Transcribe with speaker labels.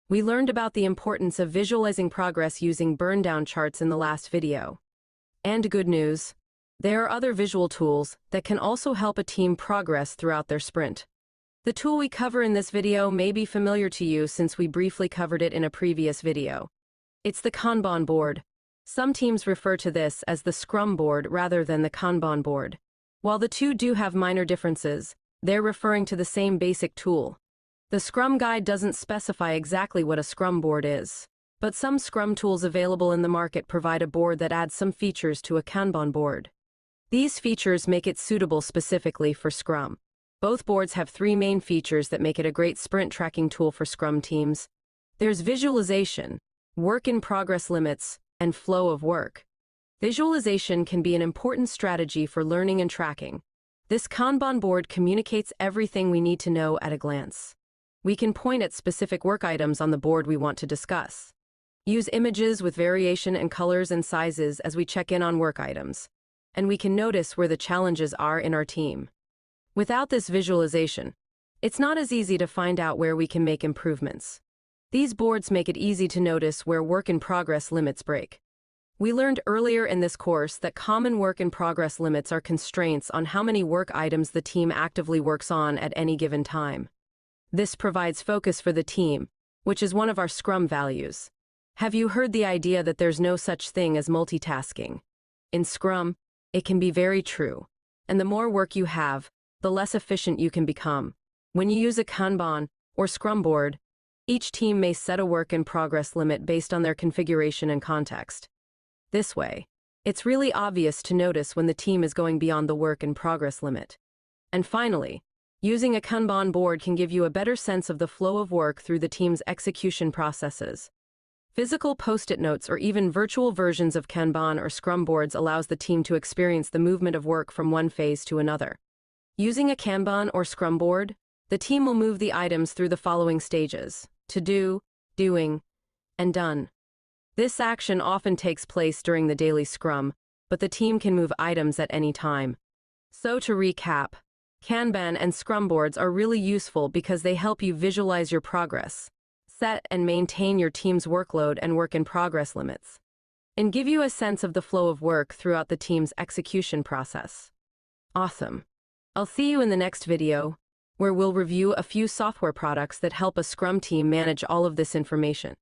Speaker 1: We learned about the importance of visualizing progress using burn-down charts in the last video. And good news, there are other visual tools that can also help a team progress throughout their sprint. The tool we cover in this video may be familiar to you since we briefly covered it in a previous video. It's the Kanban board. Some teams refer to this as the Scrum board rather than the Kanban board. While the two do have minor differences, they're referring to the same basic tool. The Scrum Guide doesn't specify exactly what a Scrum board is, but some Scrum tools available in the market provide a board that adds some features to a Kanban board. These features make it suitable specifically for Scrum. Both boards have three main features that make it a great sprint tracking tool for Scrum teams. There's visualization, work in progress limits, and flow of work. Visualization can be an important strategy for learning and tracking. This Kanban board communicates everything we need to know at a glance. We can point at specific work items on the board we want to discuss. Use images with variation in colors and sizes as we check in on work items. And we can notice where the challenges are in our team. Without this visualization, it's not as easy to find out where we can make improvements. These boards make it easy to notice where work in progress limits break. We learned earlier in this course that common work in progress limits are constraints on how many work items the team actively works on at any given time. This provides focus for the team, which is one of our Scrum values. Have you heard the idea that there's no such thing as multitasking? In Scrum, it can be very true. And the more work you have, the less efficient you can become. When you use a Kanban or Scrum board, each team may set a work in progress limit based on their configuration and context. This way, it's really obvious to notice when the team is going beyond the work in progress limit. And finally, using a Kanban board can give you a better sense of the flow of work through the team's execution processes. Physical post-it notes or even virtual versions of Kanban or Scrum boards allows the team to experience the movement of work from one phase to another. Using a Kanban or Scrum board, the team will move the items through the following stages: to do, doing, and done. This action often takes place during the daily Scrum, but the team can move items at any time. So to recap, Kanban and Scrum boards are really useful because they help you visualize your progress, set and maintain your team's workload and work in progress limits, and give you a sense of the flow of work throughout the team's execution process. Awesome. I'll see you in the next video, where we'll review a few software products that help a Scrum team manage all of this information.